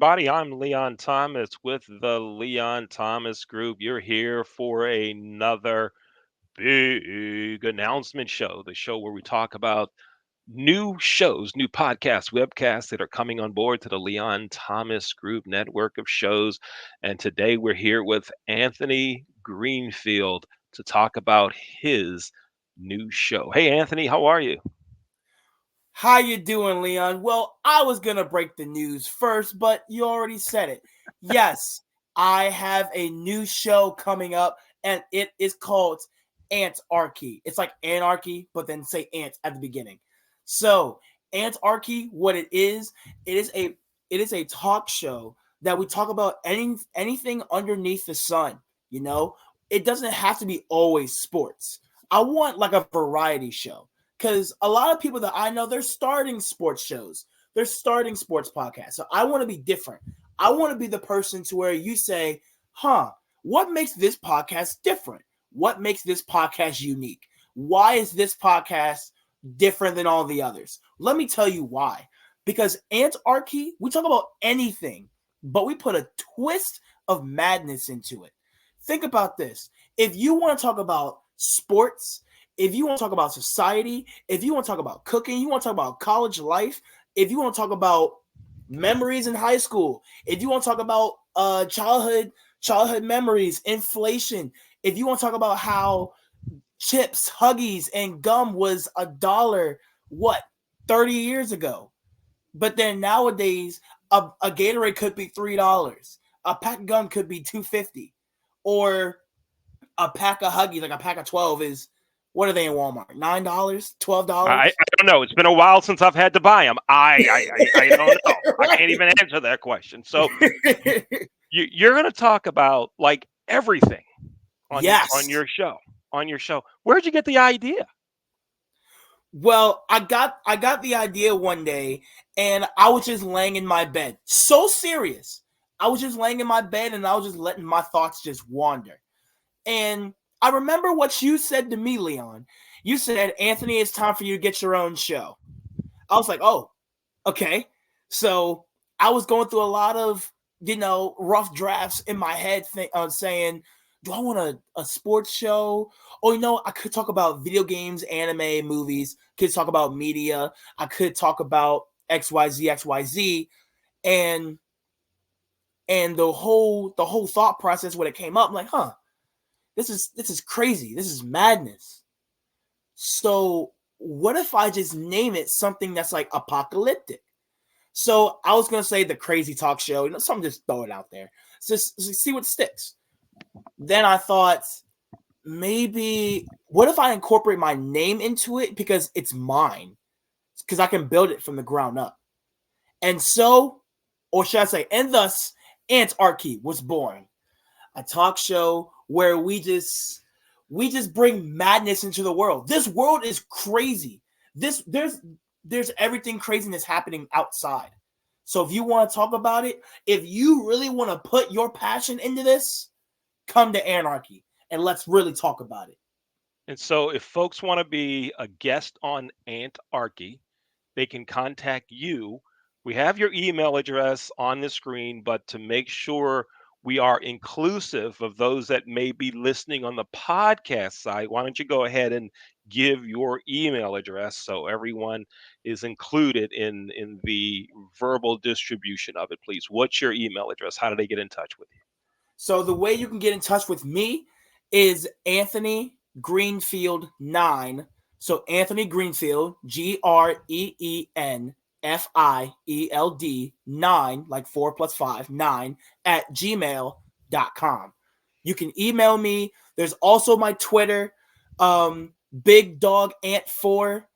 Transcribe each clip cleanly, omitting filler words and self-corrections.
everybody. I'm Leon Thomas with the Leon Thomas Group. You're here for another big announcement show, the show where we talk about new shows, new podcasts, webcasts that are coming on board to the Leon Thomas Group network of shows. And today we're here with Anthony Greenfield to talk about his new show. Hey, Anthony, how are you? How you doing, Leon? Well, I was going to break the news first, but you already said it. Yes, I have a new show coming up, and it is called Ant Archy. It's like anarchy, but then say ant at the beginning. So, Ant Archy, what it is a talk show that we talk about anything underneath the sun, you know? It doesn't have to be always sports. I want like a variety show. Because a lot of people that I know, they're starting sports shows. They're starting sports podcasts. So I want to be different. I want to be the person to where you say, what makes this podcast different? What makes this podcast unique? Why is this podcast different than all the others? Let me tell you why. Because Ant Archy, we talk about anything, but we put a twist of madness into it. Think about this. If you want to talk about sports, if you want to talk about society, if you want to talk about cooking, you want to talk about college life, if you want to talk about memories in high school, if you want to talk about childhood memories, inflation, if you want to talk about how chips, Huggies, and gum was $1, 30 years ago. But then nowadays, a Gatorade could be $3. A pack of gum could be $2.50. Or a pack of Huggies, like a pack of 12 is, what are they in Walmart? $9, $12? I don't know. It's been a while since I've had to buy them. I don't know. Right. I can't even answer that question. So you're going to talk about like everything on Yes. your show. On your show, where'd you get the idea? Well, I got the idea one day, and I was just laying in my bed. So serious. I was just laying in my bed, and I was just letting my thoughts just wander. And I remember what you said to me, Leon. You said, Anthony, it's time for you to get your own show. I was like, oh, okay. So I was going through a lot of, rough drafts in my head saying, do I want a sports show? Or, I could talk about video games, anime, movies, could talk about media. I could talk about XYZ. And the whole thought process when it came up, I'm like, this is crazy. This is madness. So what if I just name it something that's like apocalyptic? So I was going to say the Crazy Talk Show, something, just throw it out there. Just see what sticks. Then I thought, maybe, what if I incorporate my name into it because it's mine? Because I can build it from the ground up. And so, or should I say, and thus, Ant Archy was born. A talk show where we just bring madness into the world. This world is crazy. There's everything craziness happening outside. So if you want to talk about it, if you really want to put your passion into this, come to Ant Archy and let's really talk about it. And so if folks want to be a guest on Ant Archy, they can contact you. We have your email address on the screen, but to make sure we are inclusive of those that may be listening on the podcast side, why don't you go ahead and give your email address so everyone is included in the verbal distribution of it, please. What's your email address? How do they get in touch with you? So the way you can get in touch with me is Anthony Greenfield 9. So Anthony Greenfield, GreenField 9, like 4 plus 5, 9 at gmail.com. You can email me. There's also my Twitter, Big Dog Ant 4.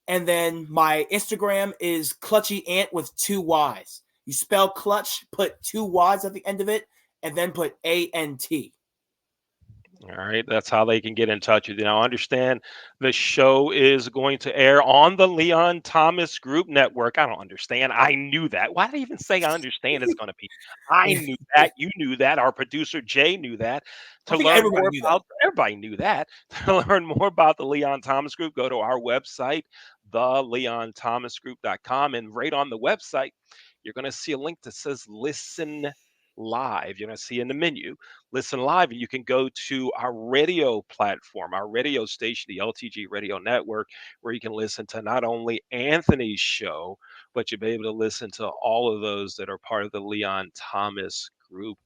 And then my Instagram is Clutchy Ant with 2 Y's. You spell clutch, put 2 Y's at the end of it, and then put ANT. All right, that's how they can get in touch with you. Now, understand the show is going to air on the Leon Thomas Group Network. I don't understand. I knew that. Why did I even say I understand it's going to be? I knew that. You knew that. Our producer, Jay, knew that. I think everybody knew that. Everybody knew that. To learn more about the Leon Thomas Group, go to our website, theleonthomasgroup.com, and right on the website, you're going to see a link that says listen live. You're going to see in the menu, listen live, and you can go to our radio platform, our radio station, the LTG Radio Network, where you can listen to not only Anthony's show, but you'll be able to listen to all of those that are part of the Leon Thomas Group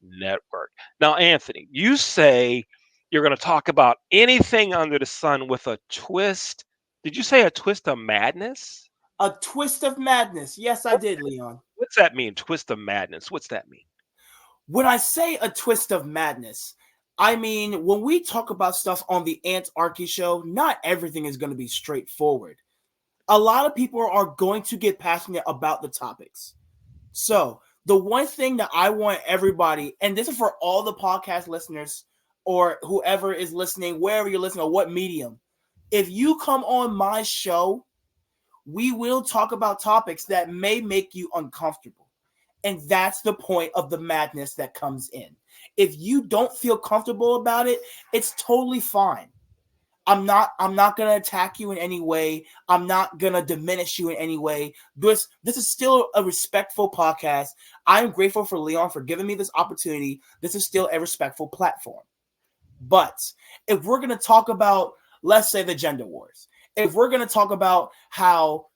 Network. Now, Anthony, you say you're going to talk about anything under the sun with a twist. Did you say a twist of madness? A twist of madness. Yes, I did, Leon. What's that mean? Twist of madness. What's that mean? When I say a twist of madness, I mean when we talk about stuff on the Ant Archy show, not everything is going to be straightforward. A lot of people are going to get passionate about the topics. So the one thing that I want everybody, and this is for all the podcast listeners or whoever is listening, wherever you're listening or what medium, if you come on my show, we will talk about topics that may make you uncomfortable. And that's the point of the madness that comes in. If you don't feel comfortable about it, it's totally fine. I'm not going to attack you in any way. I'm not going to diminish you in any way. This is still a respectful podcast. I am grateful for Leon for giving me this opportunity. This is still a respectful platform. But if we're going to talk about, let's say, the gender wars, if we're going to talk about how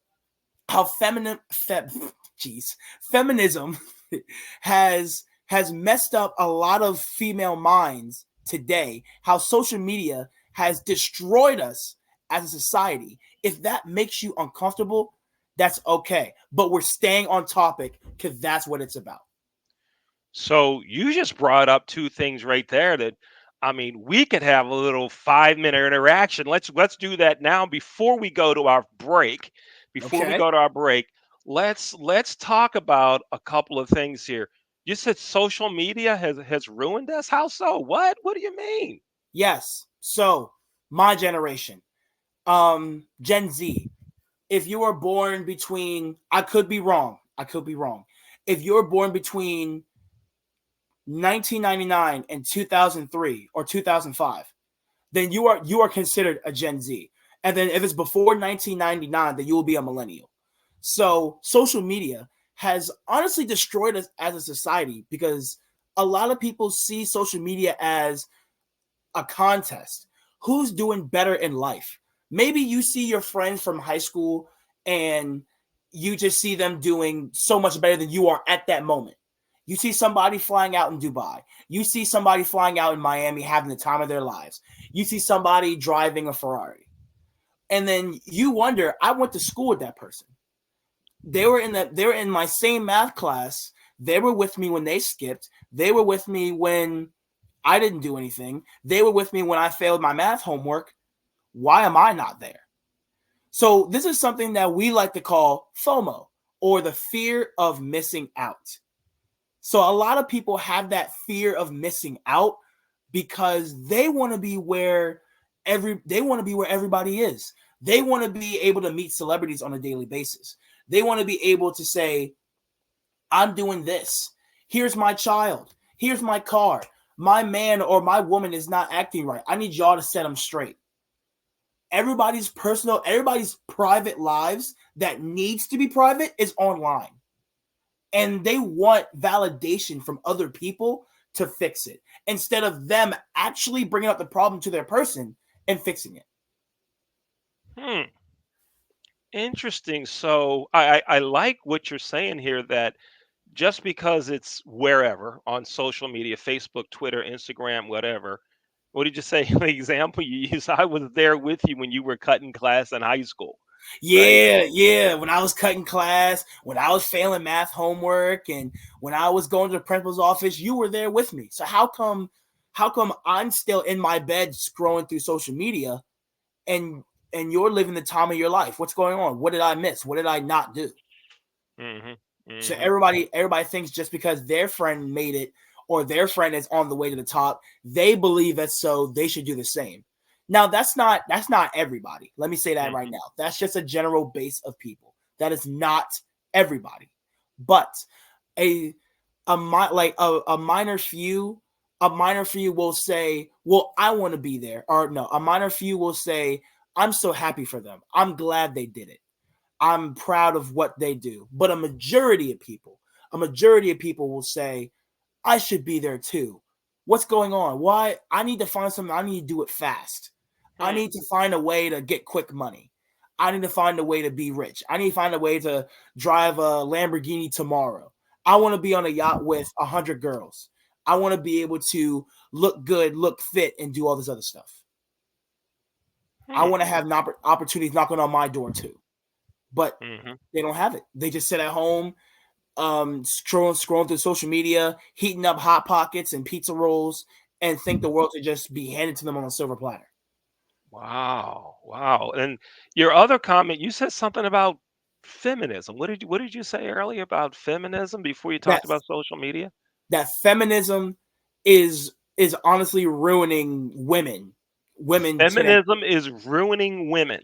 feminism has messed up a lot of female minds today, how social media has destroyed us as a society. If that makes you uncomfortable, that's okay. But we're staying on topic because that's what it's about. So you just brought up two things right there that, I mean, we could have a little 5-minute interaction. Let's do that now before we go to our break. Let's talk about a couple of things here. You said social media has ruined us. How so? What do you mean? Yes. So my generation, Gen Z, if you were born between, I could be wrong. If you were born between 1999 and 2003 or 2005, then you are considered a Gen Z. And then if it's before 1999, then you will be a millennial. So social media has honestly destroyed us as a society because a lot of people see social media as a contest. Who's doing better in life? Maybe you see your friends from high school and you just see them doing so much better than you are at that moment. You see somebody flying out in Dubai. You see somebody flying out in Miami having the time of their lives. You see somebody driving a Ferrari. And then you wonder, I went to school with that person. They were in my same math class. They were with me when they skipped. They were with me when I didn't do anything. They were with me when I failed my math homework. Why am I not there? So this is something that we like to call FOMO, or the fear of missing out. So a lot of people have that fear of missing out because they want to be where everybody is. They want to be able to meet celebrities on a daily basis. They want to be able to say, I'm doing this. Here's my child. Here's my car. My man or my woman is not acting right. I need y'all to set them straight. Everybody's private lives that needs to be private is online. And they want validation from other people to fix it instead of them actually bringing up the problem to their person and fixing it. Interesting. So I like what you're saying here, that just because it's wherever on social media, Facebook, Twitter, Instagram, whatever. What did you say? The example you use, I was there with you when you were cutting class in high school. Yeah. When I was cutting class, when I was failing math homework, and when I was going to the principal's office, you were there with me. So how come I'm still in my bed scrolling through social media and you're living the time of your life? What's going on? What did I miss? What did I not do? So everybody thinks just because their friend made it or their friend is on the way to the top, they believe it, so they should do the same. Now, that's not everybody. Let me say that right now. That's just a general base of people. That is not everybody. But a minor few will say, well, I want to be there. Or no, a minor few will say, I'm so happy for them. I'm glad they did it. I'm proud of what they do. But a majority of people will say, I should be there too. What's going on? Why? I need to find something. I need to do it fast. I need to find a way to get quick money. I need to find a way to be rich. I need to find a way to drive a Lamborghini tomorrow. I want to be on a yacht with 100 girls. I want to be able to look good, look fit, and do all this other stuff. I want to have opportunities knocking on my door too. But they don't have it. They just sit at home, scrolling through social media, heating up Hot Pockets and pizza rolls, and think the world should just be handed to them on a silver platter. Wow. And your other comment, you said something about feminism. What did you say earlier about feminism before you talked about social media? That feminism is honestly ruining women. Feminism is ruining women.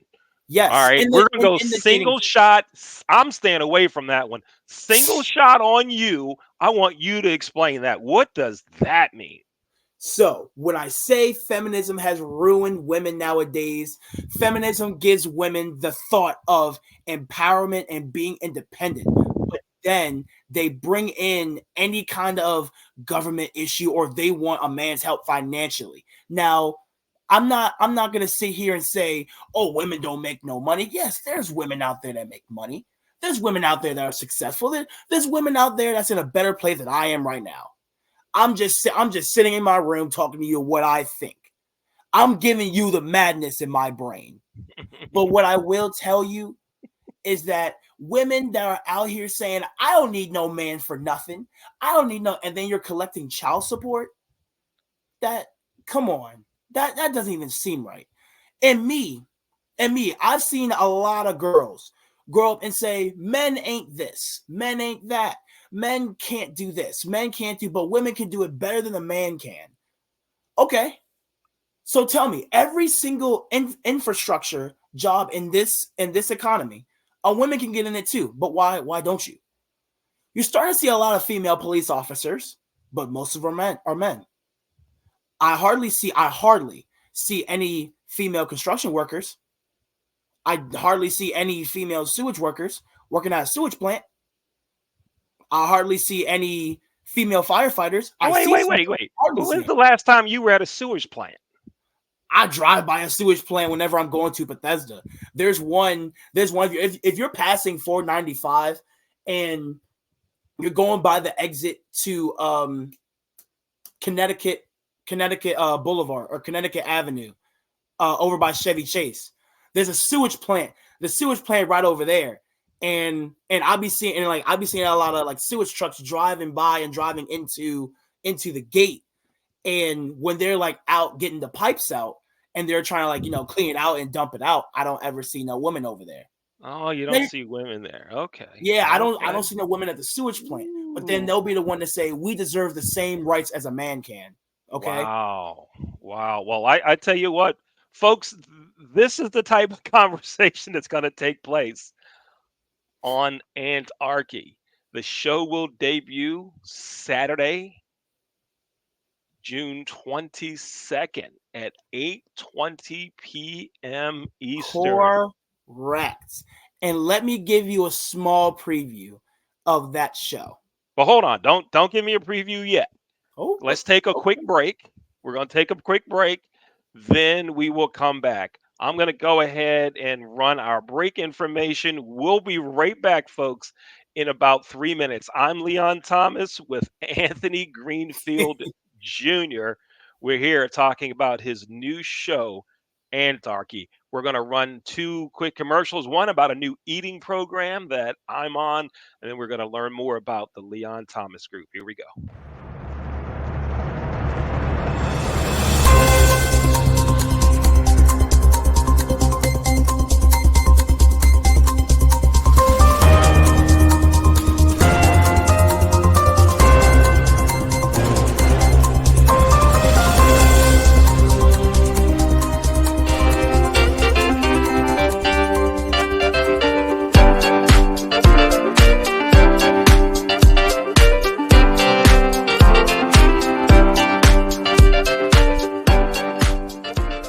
Yes. All right. We're going to go single shot. I'm staying away from that one. Single shot on you. I want you to explain that. What does that mean? So when I say feminism has ruined women nowadays, feminism gives women the thought of empowerment and being independent. But then they bring in any kind of government issue, or they want a man's help financially. Now, I'm not going to sit here and say, oh, women don't make no money. Yes, there's women out there that make money. There's women out there that are successful. There's women out there that's in a better place than I am right now. I'm just sitting in my room talking to you what I think. I'm giving you the madness in my brain. But what I will tell you is that women that are out here saying, I don't need no man for nothing. I don't need no, and then you're collecting child support. Come on. That doesn't even seem right. And me, I've seen a lot of girls grow up and say, men ain't this, men ain't that. Men can't do this. Men can't do, but women can do it better than a man can. Okay. So tell me, every single infrastructure job in this economy, a woman can get in it too. But why don't you? You're starting to see a lot of female police officers, but most of them are men. I hardly see any female construction workers. I hardly see any female sewage workers working at a sewage plant. I hardly see any female firefighters. Wait. When's the last time you were at a sewage plant? I drive by a sewage plant whenever I'm going to Bethesda. There's one. If you're passing 495 and you're going by the exit to Connecticut Boulevard or Connecticut Avenue, over by Chevy Chase, there's a sewage plant. The sewage plant right over there. And I'll be seeing a lot of like sewage trucks driving by and driving into the gate. And when they're like out getting the pipes out and they're trying to clean it out and dump it out, I don't ever see no women over there. Oh, you don't see women there. Okay. Yeah, I don't see no women at the sewage plant. But then they'll be the one to say we deserve the same rights as a man can. Okay. Wow. Well, I tell you what, folks, this is the type of conversation that's going to take place on Ant Archy. The show will debut Saturday, June 22nd at 8:20 p.m. Eastern. Correct. And let me give you a small preview of that show. But hold on, don't give me a preview yet. Oh, let's take a quick break. We're going to take a quick break. Then we will come back. I'm going to go ahead and run our break information. We'll be right back, folks, in about 3 minutes. I'm Leon Thomas with Anthony Greenfield Jr. We're here talking about his new show, Ant Archy. We're going to run 2 quick commercials, one about a new eating program that I'm on, and then we're going to learn more about the Leon Thomas Group. Here we go.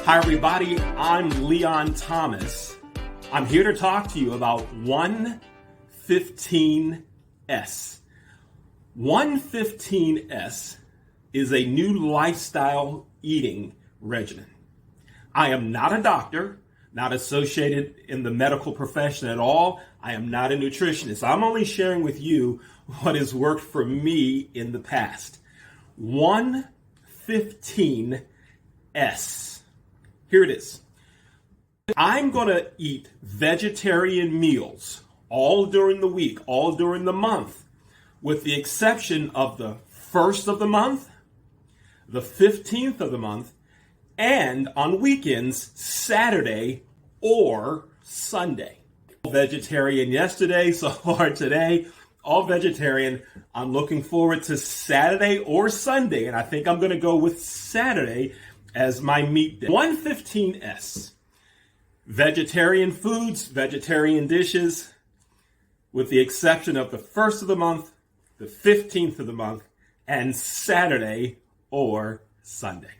Hi everybody, I'm Leon Thomas, I'm here to talk to you about 115S. 115S is a new lifestyle eating regimen. I am not a doctor, not associated in the medical profession at all. I am not a nutritionist. I'm only sharing with you what has worked for me in the past. 115S. Here it is. I'm going to eat vegetarian meals all during the week, all during the month, with the exception of the 1st of the month, the 15th of the month, and on weekends, Saturday or Sunday. Vegetarian yesterday, so far today, all vegetarian. I'm looking forward to Saturday or Sunday, and I think I'm going to go with Saturday as my meat day. 115S. Vegetarian foods, vegetarian dishes, with the exception of the 1st of the month, the 15th of the month, and Saturday or Sunday.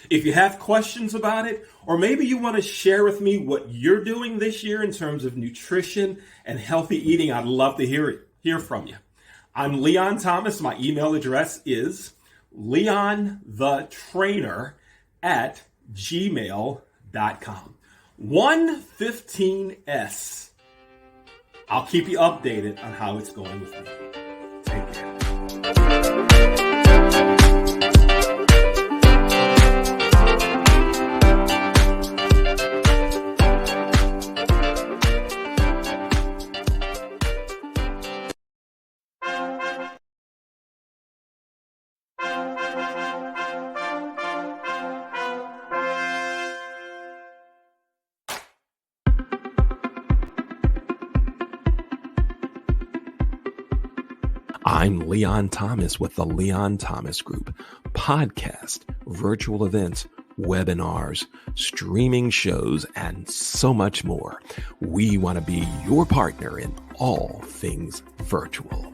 If you have questions about it, or maybe you want to share with me what you're doing this year in terms of nutrition and healthy eating, I'd love to hear from you. I'm Leon Thomas. My email address is leonthetrainer@gmail.com. 115S. I'll keep you updated on how it's going with me. Take care. I'm Leon Thomas with the Leon Thomas Group. Podcast, virtual events, webinars, streaming shows, and so much more. We want to be your partner in all things virtual.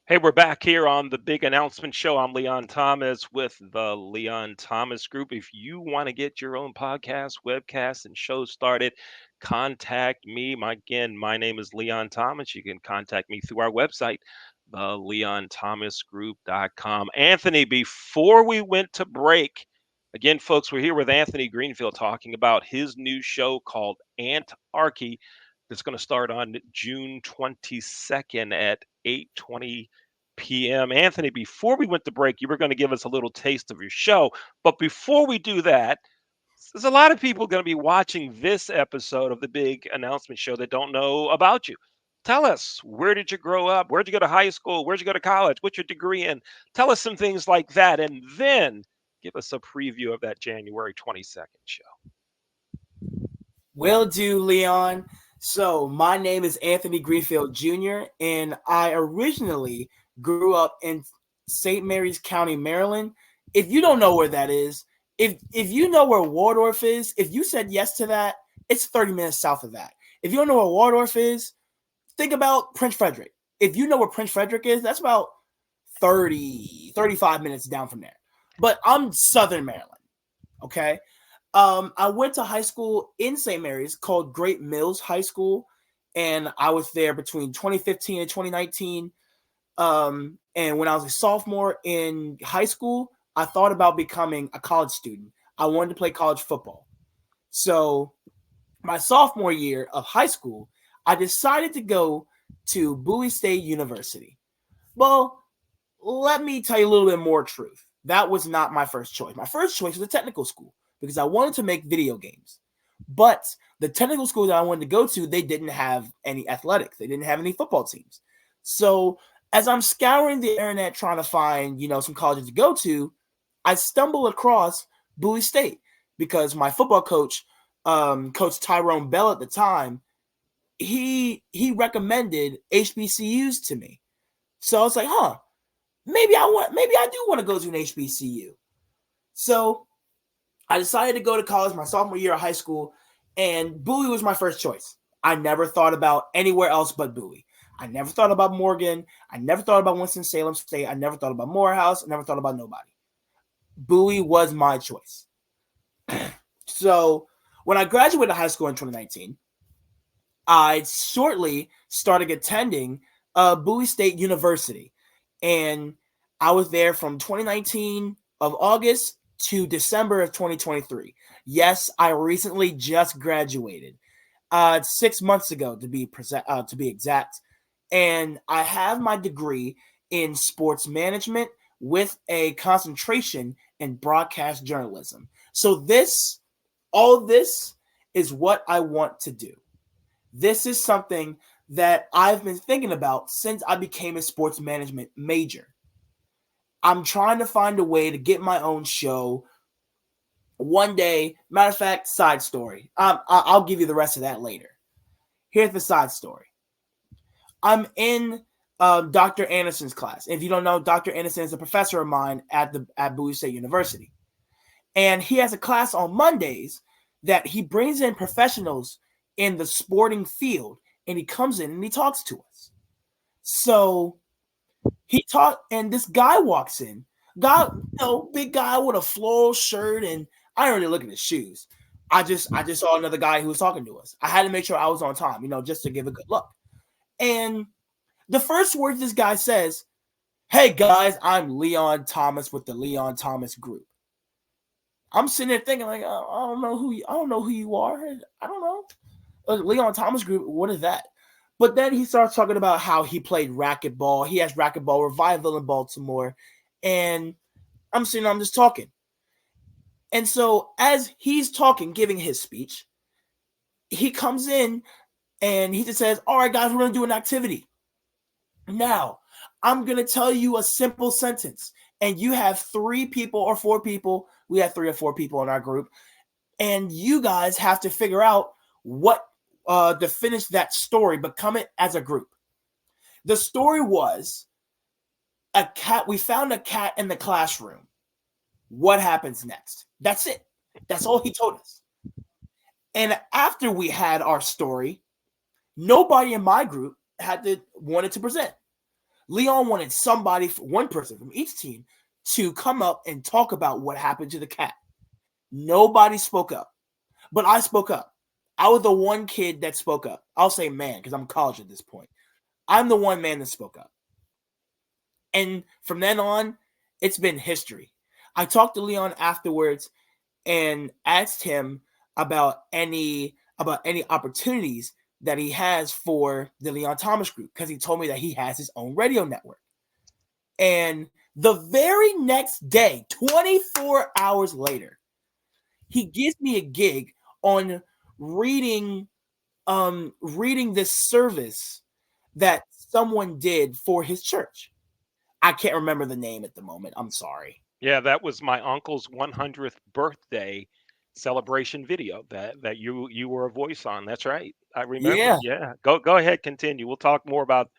Hey, we're back here on the big announcement show. I'm Leon Thomas with the Leon Thomas Group. If you want to get your own podcast, webcast, and show started, contact me. My name is Leon Thomas. You can contact me through our website, theleonthomasgroup.com. Anthony, before we went to break, again, folks, we're here with Anthony Greenfield talking about his new show called Ant Archy. That's going to start on June 22nd at 8:20 p.m. Anthony, before we went to break, you were going to give us a little taste of your show. But before we do that, there's a lot of people going to be watching this episode of the big announcement show that don't know about you. Tell us, where did you grow up? Where'd you go to high school? Where'd you go to college? What's your degree in? Tell us some things like that. And then give us a preview of that January 22nd show. Will do, Leon. So my name is Anthony Greenfield Jr., and I originally grew up in St. Mary's County, Maryland. If you don't know where that is, if you know where Waldorf is, if you said yes to that, it's 30 minutes south of that. If you don't know where Waldorf is, think about Prince Frederick. If you know where Prince Frederick is, that's about 35 minutes down from there. But I'm Southern Maryland, okay? I went to high school in St. Mary's called Great Mills High School, and I was there between 2015 and 2019. And when I was a sophomore in high school, I thought about becoming a college student. I wanted to play college football. So my sophomore year of high school, I decided to go to Bowie State University. Well, let me tell you a little bit more truth. That was not my first choice. My first choice was a technical school, because I wanted to make video games. But the technical school that I wanted to go to, they didn't have any athletics. They didn't have any football teams. So as I'm scouring the internet trying to find, some colleges to go to, I stumbled across Bowie State because my football coach, Coach Tyrone Bell at the time, he recommended HBCUs to me. So I was like, maybe I do want to go to an HBCU. So I decided to go to college my sophomore year of high school, and Bowie was my first choice. I never thought about anywhere else but Bowie. I never thought about Morgan. I never thought about Winston-Salem State. I never thought about Morehouse. I never thought about nobody. Bowie was my choice. So when I graduated high school in 2019, I shortly started attending Bowie State University. And I was there from 2019 of August to December of 2023. Yes, I recently just graduated 6 months ago to be exact. And I have my degree in sports management with a concentration in broadcast journalism. So all this is what I want to do. This is something that I've been thinking about since I became a sports management major. I'm trying to find a way to get my own show one day. Matter of fact, side story. I'll give you the rest of that later. Here's the side story. I'm in Dr. Anderson's class. If you don't know, Dr. Anderson is a professor of mine at Bowie State University. And he has a class on Mondays that he brings in professionals in the sporting field, and he comes in and he talks to us. So he talked, and this guy walks in. Big guy with a floral shirt, and I didn't really look at his shoes. I just saw another guy who was talking to us. I had to make sure I was on time, just to give a good look. And the first words this guy says, "Hey guys, I'm Leon Thomas with the Leon Thomas Group." I'm sitting there thinking, like, I don't know who you are. I don't know. Leon Thomas Group, what is that? But then he starts talking about how he played racquetball. He has racquetball revival in Baltimore. And I'm sitting there, I'm just talking. And so as he's talking, giving his speech, he comes in and he just says, "All right, guys, we're going to do an activity. Now, I'm going to tell you a simple sentence. And you have 3 people or 4 people. We have 3 or 4 people in our group. And you guys have to figure out what to finish that story, but come it as a group." The story was a cat. We found a cat in the classroom. What happens next? That's it. That's all he told us. And after we had our story, nobody in my group wanted to present. Leon wanted one person from each team to come up and talk about what happened to the cat. Nobody spoke up, but I spoke up. I was the one kid that spoke up. I'll say man, because I'm in college at this point. I'm the one man that spoke up. And from then on, it's been history. I talked to Leon afterwards and asked him about any opportunities that he has for the Leon Thomas Group, because he told me that he has his own radio network. And the very next day, 24 hours later, he gives me a gig on reading this service that someone did for his church. I can't remember the name at the moment. I'm sorry. Yeah, that was my uncle's 100th birthday celebration video that you were a voice on. That's right. I remember. Yeah. Go ahead, continue. We'll talk more about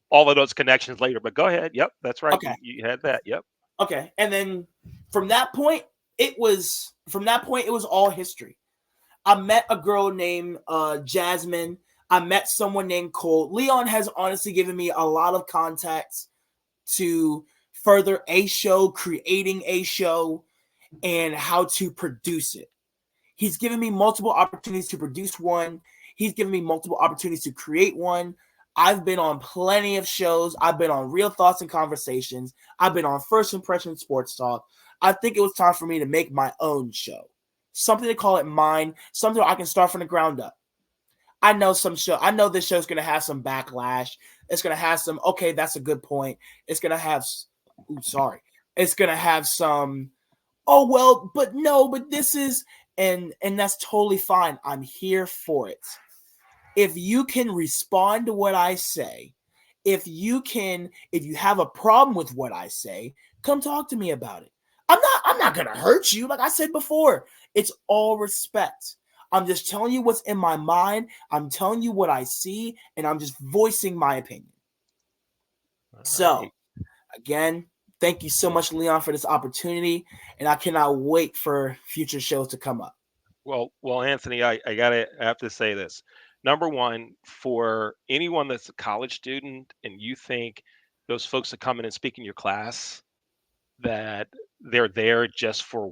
all of those connections later, but go ahead. Yep, that's right. Okay. You had that. Yep. Okay. And then from that point, it was all history. I met a girl named Jasmine. I met someone named Cole. Leon has honestly given me a lot of contacts to further a show, creating a show, and how to produce it. He's given me multiple opportunities to produce one. He's given me multiple opportunities to create one. I've been on plenty of shows. I've been on Real Thoughts and Conversations. I've been on First Impression Sports Talk. I think it was time for me to make my own show. Something to call it mine. Something I can start from the ground up. I know this show's going to have some backlash. It's going to have some, okay, that's a good point. It's going to have, It's going to have some, oh, well, but no, but this is, and that's totally fine. I'm here for it. If you can respond to what I say, if you have a problem with what I say, come talk to me about it. I'm not going to hurt you. Like I said before, it's all respect. I'm just telling you what's in my mind. I'm telling you what I see, and I'm just voicing my opinion. Right. So, again, thank you so much, Leon, for this opportunity, and I cannot wait for future shows to come up. Well, Anthony, I have to say this. number one, for anyone that's a college student and you think those folks that come in and speak in your class that they're there just for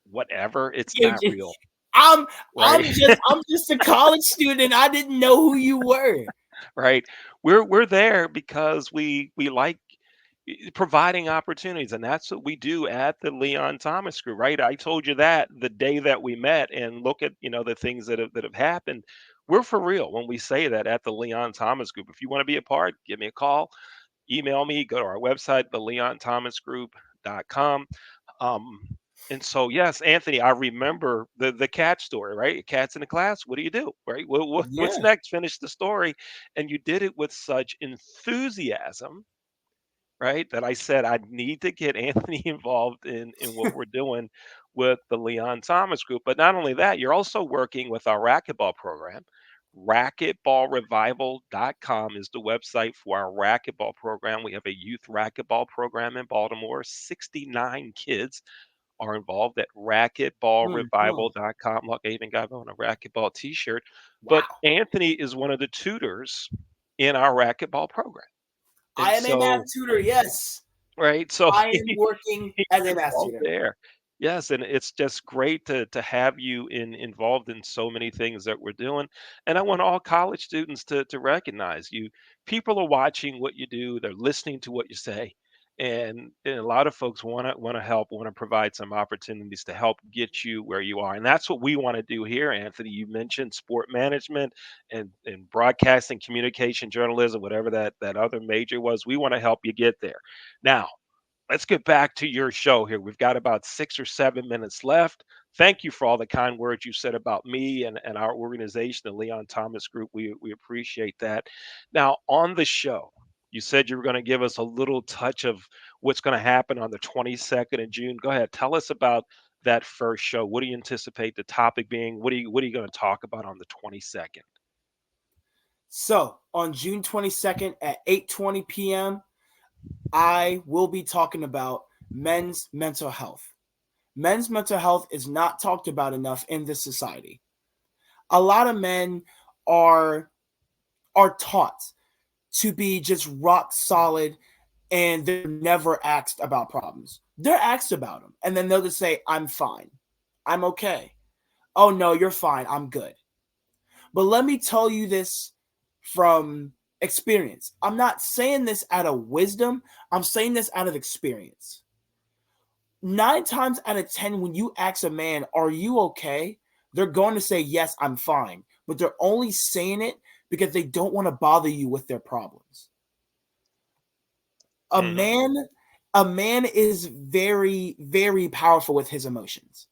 whatever, it's You not just, real, I'm right? I'm just a college student. I didn't know who you were. Right. We're there because we like providing opportunities, and that's what we do at the Leon Thomas Group, right? I told you that the day that we met, and look at the things that have happened. We're for real when we say that at the Leon Thomas Group. If you want to be a part, give me a call, email me, go to our website, theleonthomasgroup.com. Um, and so, yes, Anthony, I remember the cat story, right? Cats in the class. What do you do, right? What's Yeah. next? Finish the story, and you did it with such enthusiasm, right? That I said I need to get Anthony involved in what we're doing with the Leon Thomas Group. But not only that, you're also working with our racquetball program. Racquetballrevival.com is the website for our racquetball program. We have a youth racquetball program in Baltimore. 69 kids are involved at Mhm. racquetballrevival.com. Look, I even got on a racquetball t-shirt. But Wow. Anthony is one of the tutors in our racquetball program. And I am a math so, tutor. Yes, right, so I am working he's as a math involved tutor. there. Yes, and it's just great to have you involved in so many things that we're doing. And I want all college students to recognize you. People are watching what you do, they're listening to what you say. And a lot of folks want to help, want to provide some opportunities to help get you where you are. And that's what we want to do here, Anthony. You mentioned sport management and broadcasting, communication, journalism, whatever that other major was. We want to help you get there. Now, let's get back to your show here. We've got about 6 or 7 minutes left. Thank you for all the kind words you said about me and our organization, the Leon Thomas Group. We appreciate that. Now, on the show, you said you were going to give us a little touch of what's going to happen on the 22nd of June. Go ahead, tell us about that first show. What do you anticipate the topic being? What are you going to talk about on the 22nd? So on June 22nd at 8:20 p.m., I will be talking about men's mental health. Men's mental health is not talked about enough in this society. A lot of men are taught to be just rock solid and they're never asked about problems. They're asked about them and then they'll just say, I'm fine. I'm okay. Oh no, you're fine. I'm good. But let me tell you this from experience. I'm not saying this out of wisdom. I'm saying this out of experience. 9 times out of 10, when you ask a man, are you okay? They're going to say, yes, I'm fine. But they're only saying it because they don't want to bother you with their problems. A Hmm. man, a man is very, very powerful with his emotions.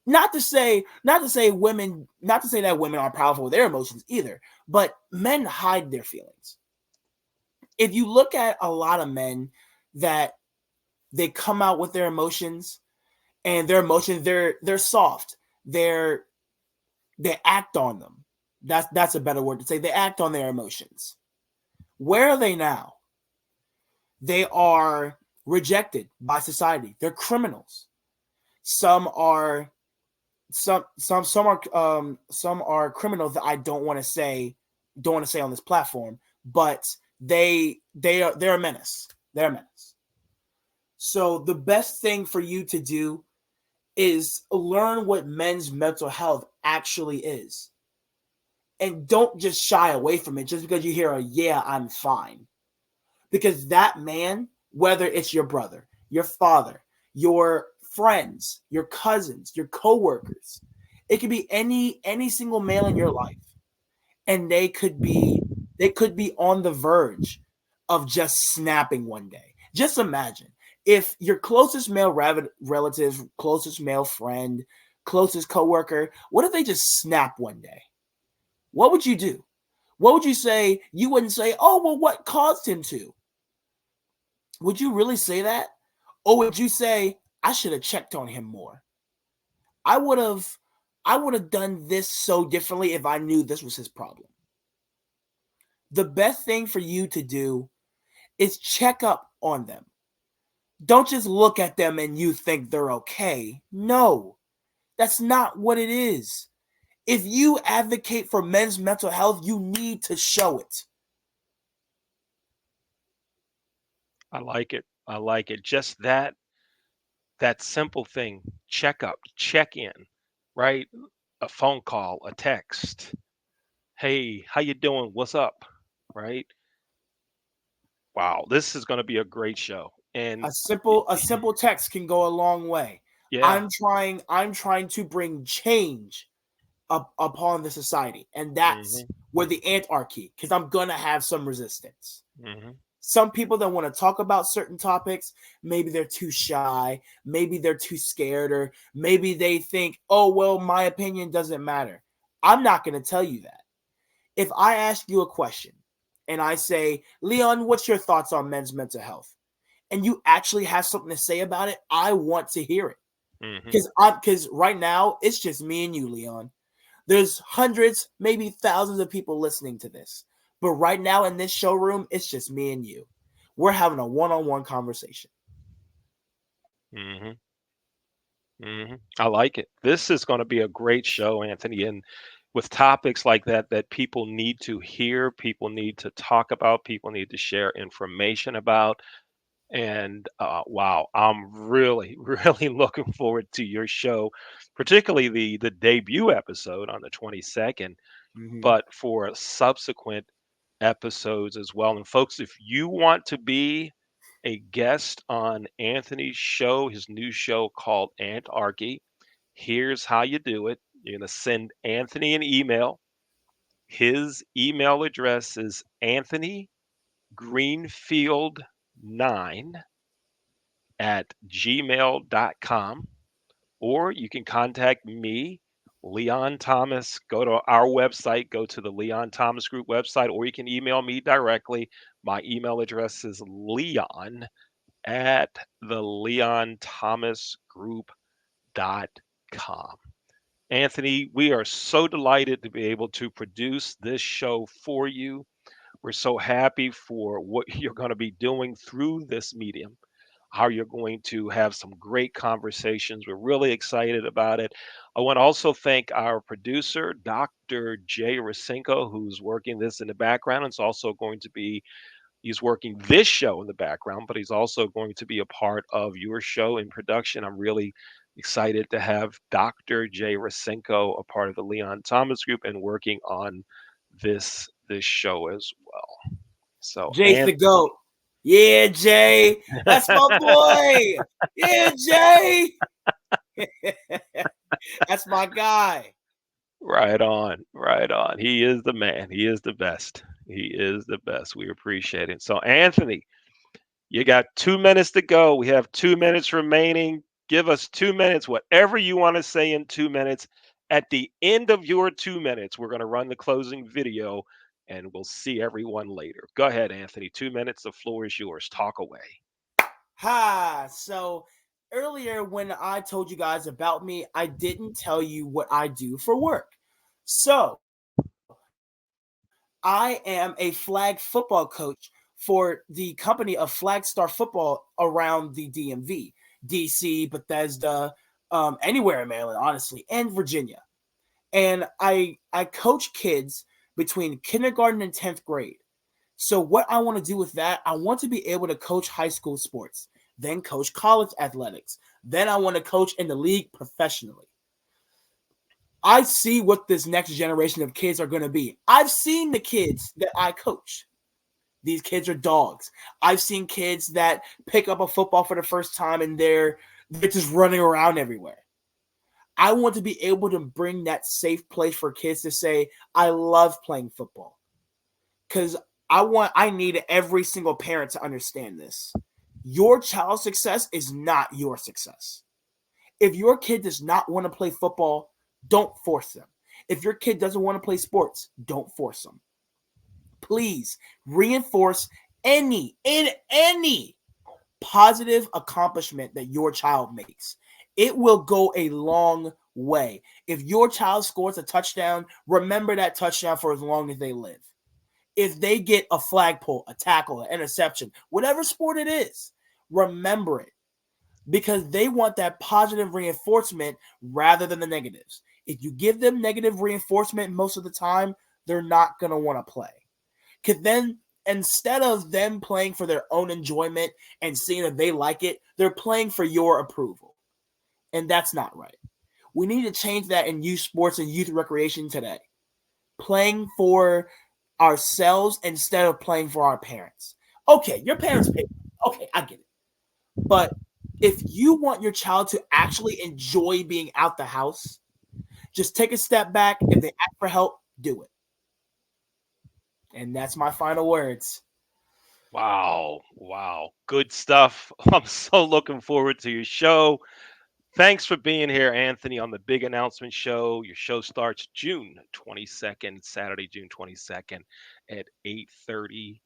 Not to say that women are powerful with their emotions either, but men hide their feelings. If you look at a lot of men that they come out with their emotions and their emotions, they're soft. They act on them. That's a better word to say. They act on their emotions. Where are they now? They are rejected by society. They're criminals. Some are some are criminals that I don't want to say on this platform, but they're a menace. They're a menace. So the best thing for you to do is learn what men's mental health actually is. And don't just shy away from it just because you hear a yeah, I'm fine. Because that man, whether it's your brother, your father, your friends, your cousins, your coworkers, it could be any single male in your life, and they could be on the verge of just snapping one day. Just imagine if your closest male relative, closest male friend, closest coworker, what if they just snap one day? What would you do? What would you say? You wouldn't say, "Oh, well, what caused him to?" Would you really say that? Or would you say, I should have checked on him more? I would have done this so differently if I knew this was his problem. The best thing for you to do is check up on them. Don't just look at them and you think they're okay. No, that's not what it is. If you advocate for men's mental health, you need to show it. I like it. I like it. Just that simple thing. Check up, check in, right? A phone call, a text. Hey, how you doing? What's up? Right? Wow, this is going to be a great show. And A simple text can go a long way. yeah. I'm trying to bring change upon the society, and that's Mhm. where the Ant Archy, because I'm gonna have some resistance. Mhm. Some people that want to talk about certain topics, maybe they're too shy, maybe they're too scared, or maybe they think, oh, well, my opinion doesn't matter. I'm not going to tell you that. If I ask you a question and I say, Leon, what's your thoughts on men's mental health? And you actually have something to say about it, I want to hear it. Mhm. Because right now, it's just me and you, Leon. There's hundreds, maybe thousands of people listening to this. But right now in this showroom, it's just me and you. We're having a one-on-one conversation. Mhm. Mhm. I like it. This is going to be a great show, Anthony, and with topics like that people need to hear, people need to talk about, people need to share information about. And wow, I'm really, really looking forward to your show, particularly the debut episode on the 22nd, Mm-hmm. but for subsequent episodes as well. And folks, if you want to be a guest on Anthony's show, his new show called Ant Archy, here's how you do it. You're going to send Anthony an email. His email address is Anthony Greenfield 9 at gmail.com, or you can contact me, Leon Thomas. Go to our website, go to the Leon Thomas Group website, or you can email me directly. My email address is leon at the leonthomasgroup.com. Anthony, we are so delighted to be able to produce this show for you. We're so happy for what you're going to be doing through this medium, how you're going to have some great conversations. We're really excited about it. I want to also thank our producer, Dr. Jay Rasenko, who's working this in the background. It's also going to be, he's working this show in the background, but he's also going to be a part of your show in production. I'm really excited to have Dr. Jay Rasenko a part of the Leon Thomas Group and working on this show as well. So, Jay's and the GOAT. Yeah, Jay. That's my boy. Yeah, Jay. That's my guy. right on, right on. He is the man. He is the best. He is the best. We appreciate it. So, Anthony, you got 2 minutes to go. We have 2 minutes remaining. Give us 2 minutes, whatever you want to say in 2 minutes. At the end of your 2 minutes, we're going to run the closing video and we'll see everyone later. Go ahead, Anthony. 2 minutes. The floor is yours. Talk away. Ha. So earlier when I told you guys about me, I didn't tell you what I do for work. So I am a flag football coach for the company of Flag Star Football around the DMV, DC, Bethesda, anywhere in Maryland, honestly, and Virginia. And I coach kids between kindergarten and 10th grade. So what I want to do with that, I want to be able to coach high school sports, then coach college athletics. Then I want to coach in the league professionally. I see what this next generation of kids are going to be. I've seen the kids that I coach. These kids are dogs. I've seen kids that pick up a football for the first time and they're just running around everywhere. I want to be able to bring that safe place for kids to say, I love playing football. Because I need every single parent to understand this. Your child's success is not your success. If your kid does not want to play football, don't force them. If your kid doesn't want to play sports, don't force them. Please reinforce any positive accomplishment that your child makes. It will go a long way. If your child scores a touchdown, remember that touchdown for as long as they live. If they get a flagpole, a tackle, an interception, whatever sport it is, remember it. Because they want that positive reinforcement rather than the negatives. If you give them negative reinforcement most of the time, they're not going to want to play. Because then instead of them playing for their own enjoyment and seeing if they like it, they're playing for your approval. And that's not right. We need to change that in youth sports and youth recreation today. Playing for ourselves instead of playing for our parents. Okay, your parents pay. Okay, I get it. But if you want your child to actually enjoy being out the house, just take a step back. If they ask for help, do it. And that's my final words. Wow. Good stuff. I'm so looking forward to your show. Thanks for being here, Anthony, on the Big Announcement Show. Your show starts June 22nd, Saturday, June 22nd at 8:30.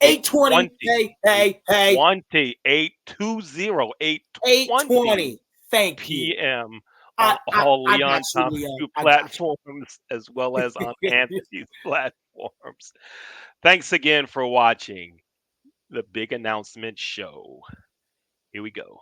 8:20. Hey. 8:20. 8:20. Thank you. p.m. on all Leon Thompson platforms as well as on Anthony's platforms. Thanks again for watching the Big Announcement Show. Here we go.